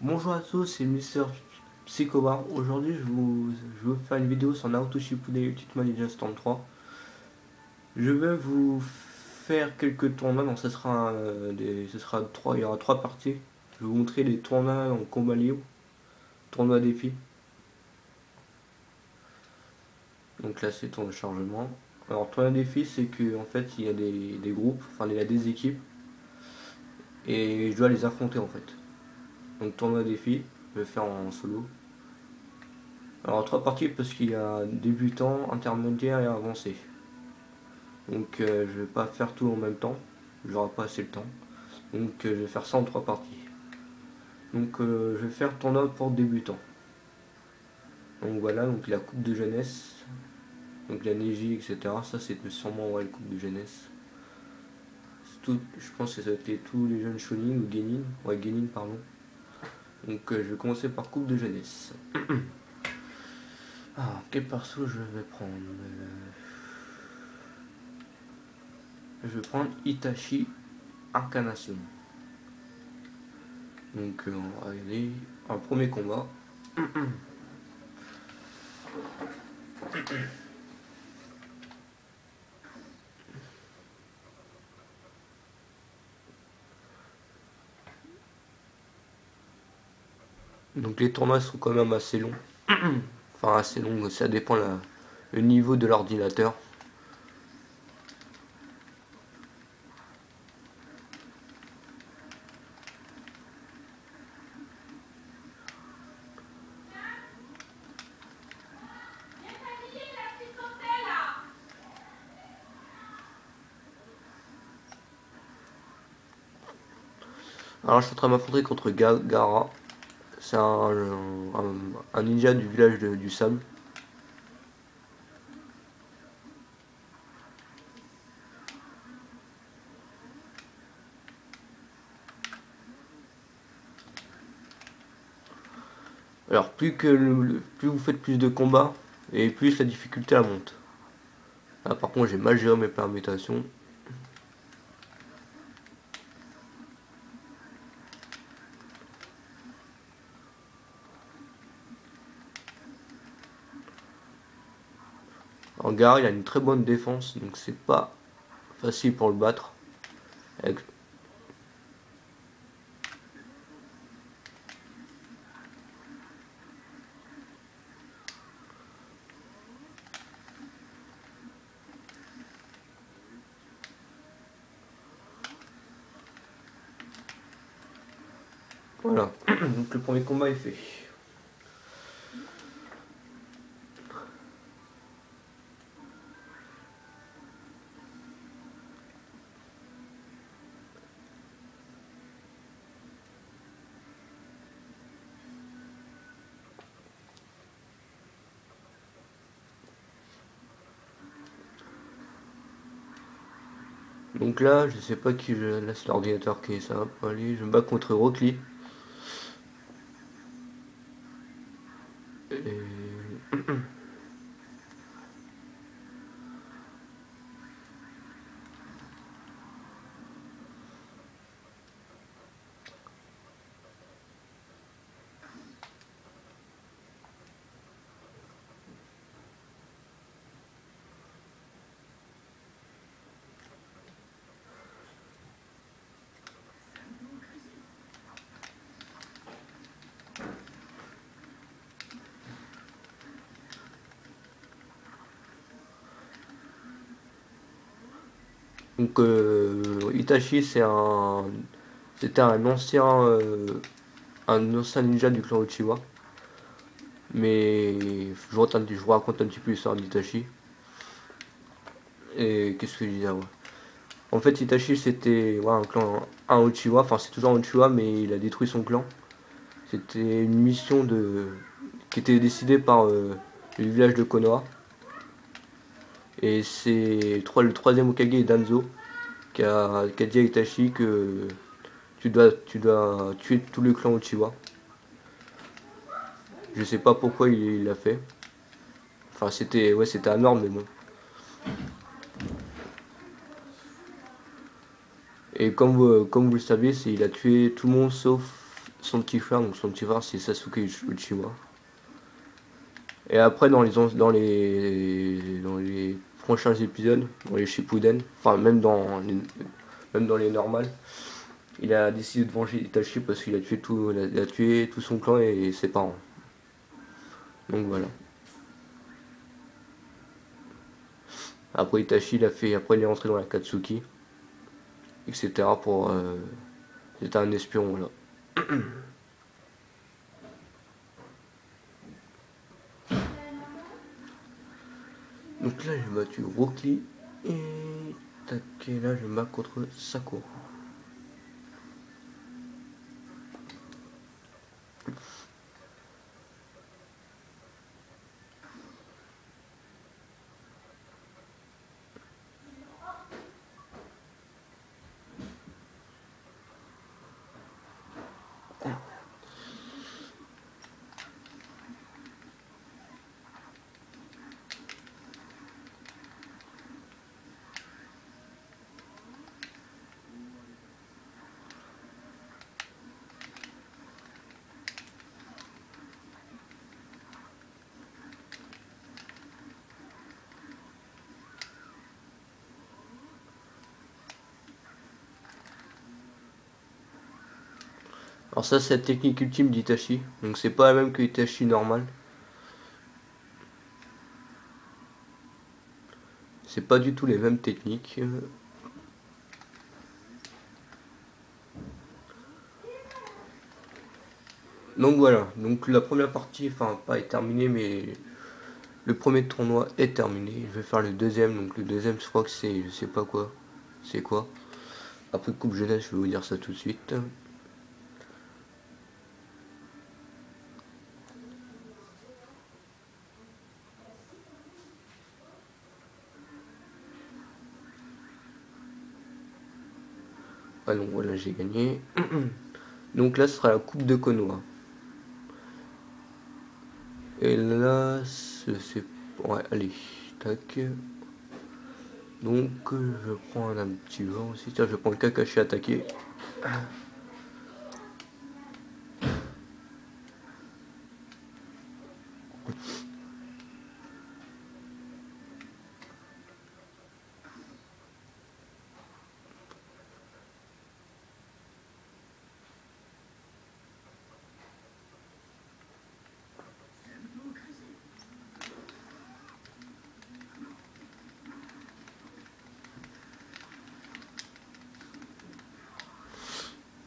Bonjour à tous, c'est Mister Psychobar. Aujourd'hui, je vais vous faire une vidéo sur Naruto Shippuden Ultimate Ninja Storm 3. Je vais vous faire quelques tournois, donc il y aura trois parties. Je vais vous montrer les tournois en combat libre, tournoi défi. Donc là, c'est tournoi de chargement. Alors, tournoi défi, c'est que en fait, il y a des groupes, enfin, il y a des équipes, et je dois les affronter en fait. Donc, tournoi défi, je vais faire en solo. Alors, trois parties parce qu'il y a débutant, intermédiaire et avancé. Donc je vais pas faire tout en même temps, j'aurai pas assez le temps. Donc je vais faire ça en trois parties. Donc je vais faire tournoi pour débutants. Donc voilà, donc la coupe de jeunesse, donc la Neji, etc. Ça c'est sûrement ouais, la coupe de jeunesse. Tout, je pense que ça a été tous les jeunes Chunin ou Genin. Ouais, Genin, pardon. Donc je vais commencer par coupe de jeunesse. Ah, quel perso je vais prendre Je vais prendre Itachi Incarnation. Donc on va aller un premier combat. Donc les tournois sont quand même assez longs. Enfin assez longs, ça dépend le niveau de l'ordinateur. Alors je suis en train de m'affronter contre Gara. C'est un ninja du village du sable. Alors plus vous faites plus de combats et plus la difficulté elle monte. Là par contre j'ai mal géré mes permutations. En Gara il a une très bonne défense donc c'est pas facile pour le battre. Avec- Voilà, donc le premier combat est fait. Donc là, je sais pas qui je. Là, c'est l'ordinateur qui est ça. Allez, je me bats contre Rock Lee. Et- Donc Itachi, c'était un ancien ninja du clan Uchiwa. Mais je vous raconte un petit peu l'histoire d'Itachi. Et qu'est-ce que je disais ouais. En fait, Itachi, c'était ouais, un Uchiwa. Enfin, c'est toujours un Uchiwa, mais il a détruit son clan. C'était une mission qui était décidée par le village de Konoha. Et c'est le troisième Hokage, Danzo, qui a dit à Itachi que tu dois tuer tout le clan Uchiwa. Je sais pas pourquoi il l'a fait. Enfin, c'était énorme, mais bon. Et comme vous le savez, il a tué tout le monde sauf son petit frère, donc son petit frère c'est Sasuke Uchiwa. Et après dans les prochains épisodes, dans les Shippuden, enfin même dans les normales, il a décidé de venger Itachi parce qu'il a il a tué tout son clan et ses parents. Donc voilà. Après Itachi, après il est rentré dans la Katsuki, etc. pour, c'était un espion, voilà. Donc là j'ai battu Rock Lee et tac, et là je me bats contre Sakura. Alors ça c'est la technique ultime d'Itachi, donc c'est pas la même que Itachi normal. C'est pas du tout les mêmes techniques. Donc voilà, donc la première partie, enfin pas est terminée, mais le premier tournoi est terminé. Je vais faire le deuxième, donc le deuxième je crois que c'est, je sais pas quoi, c'est quoi. Après Coupe Jeunesse, je vais vous dire ça tout de suite. Ah donc voilà, j'ai gagné. Donc là ce sera la Coupe de Konoha. Et là, c'est... Ouais, allez, tac. Donc je prends un petit vent aussi. Tiens, je prends le Kakashi attaqué.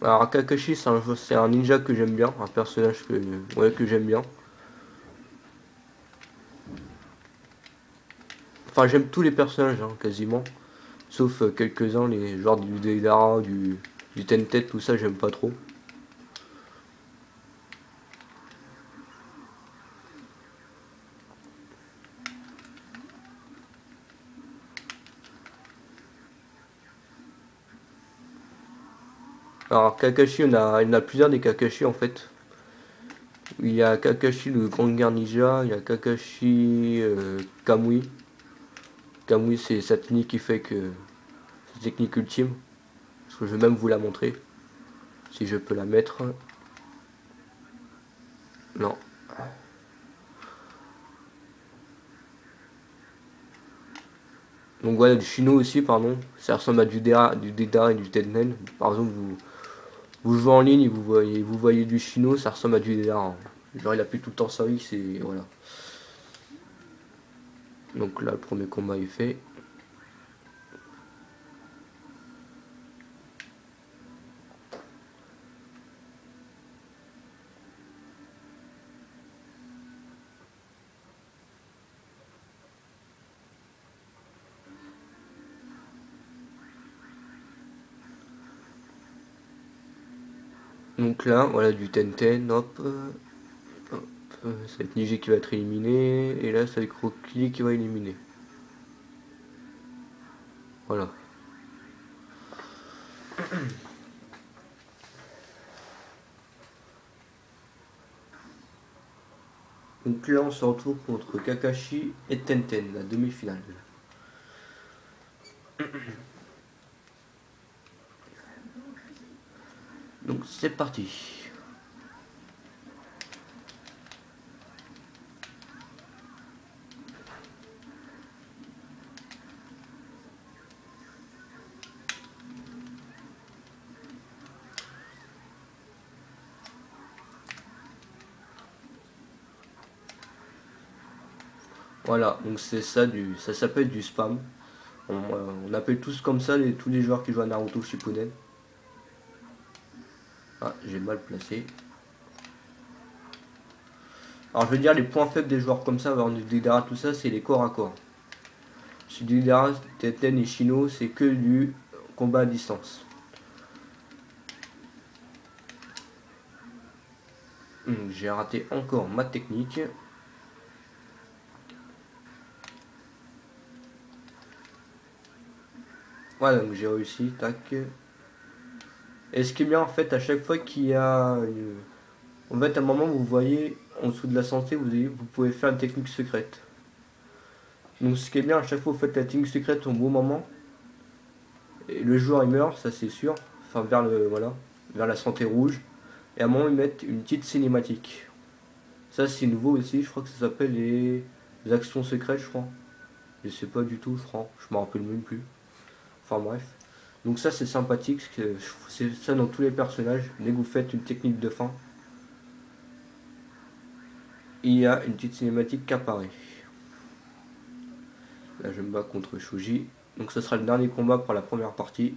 Alors Kakashi, c'est un ninja que j'aime bien, un personnage que j'aime bien. Enfin, j'aime tous les personnages, hein, quasiment. Sauf quelques-uns, les genres du Deidara, du Tentet, tout ça, j'aime pas trop. Alors Kakashi, il y en a plusieurs des Kakashi en fait. Il y a Kakashi le Grand Guerre Ninja, il y a Kakashi Kamui. Kamui, c'est sa technique qui fait que... Sa technique ultime. Parce que je vais même vous la montrer. Si je peux la mettre. Non. Donc voilà, du Shino aussi, pardon. Ça ressemble à du Deidara et du Tenen. Par exemple, vous jouez en ligne et vous voyez du Shino, ça ressemble à du Deidara. Genre il appuie tout le temps sur X et voilà. Donc là, le premier combat est fait. Donc là, voilà du Tenten, hop. Hop, ça va être Niji qui va être éliminé. Et là, ça va être Rocky qui va éliminer. Voilà. Donc là, on se retrouve contre Kakashi et Tenten, la demi-finale. Donc c'est parti. Voilà, donc c'est ça, ça s'appelle du spam. On appelle tous comme ça tous les joueurs qui jouent à Naruto Shippuden. Ah, j'ai mal placé. Alors je veux dire, les points faibles des joueurs comme ça, avoir du Deidara, tout ça, c'est les corps à corps. Sur Deidara, Teten et Shino, c'est que du combat à distance. J'ai raté encore ma technique. Voilà, donc j'ai réussi, tac. Et ce qui est bien en fait, à chaque fois qu'il y a... En fait, à un moment, vous voyez, en dessous de la santé, vous pouvez faire une technique secrète. Donc ce qui est bien, à chaque fois vous faites la technique secrète au bon moment, et le joueur il meurt, ça c'est sûr, enfin voilà, vers la santé rouge, et à un moment ils mettent une petite cinématique. Ça c'est nouveau aussi, je crois que ça s'appelle les actions secrètes, je crois. Je sais pas du tout, je crois, je me rappelle même plus. Enfin bref. Donc ça c'est sympathique, c'est ça dans tous les personnages, dès que vous faites une technique de fin, il y a une petite cinématique qui apparaît. Là je me bats contre Shuji. Donc ce sera le dernier combat pour la première partie.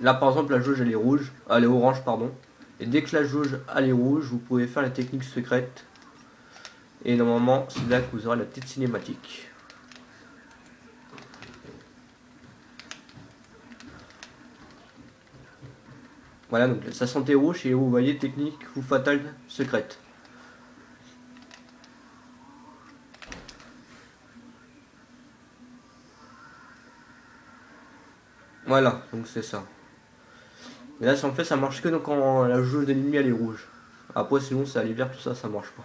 Là par exemple la jauge elle est rouge, elle est orange pardon. Et dès que la jauge elle est rouge, vous pouvez faire la technique secrète. Et normalement c'est là que vous aurez la petite cinématique. Voilà, donc sa santé rouge et vous voyez technique ou fatale secrète. Voilà, donc c'est ça. Et là en fait ça marche que quand la jauge d'ennemi elle est rouge. Après sinon c'est à l'hiver tout ça, ça marche pas.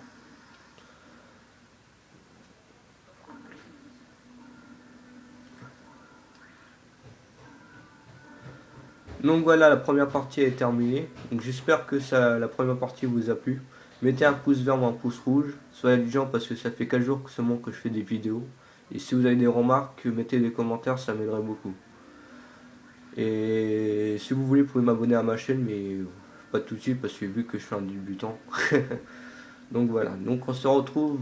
Donc voilà, la première partie est terminée. Donc j'espère que la première partie vous a plu. Mettez un pouce vert ou un pouce rouge. Soyez indulgents parce que ça fait 4 jours seulement que je fais des vidéos. Et si vous avez des remarques, mettez des commentaires, ça m'aiderait beaucoup. Et si vous voulez, vous pouvez m'abonner à ma chaîne, mais pas tout de suite parce que vu que je suis un débutant. Donc voilà, donc on se retrouve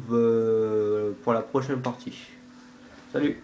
pour la prochaine partie. Salut!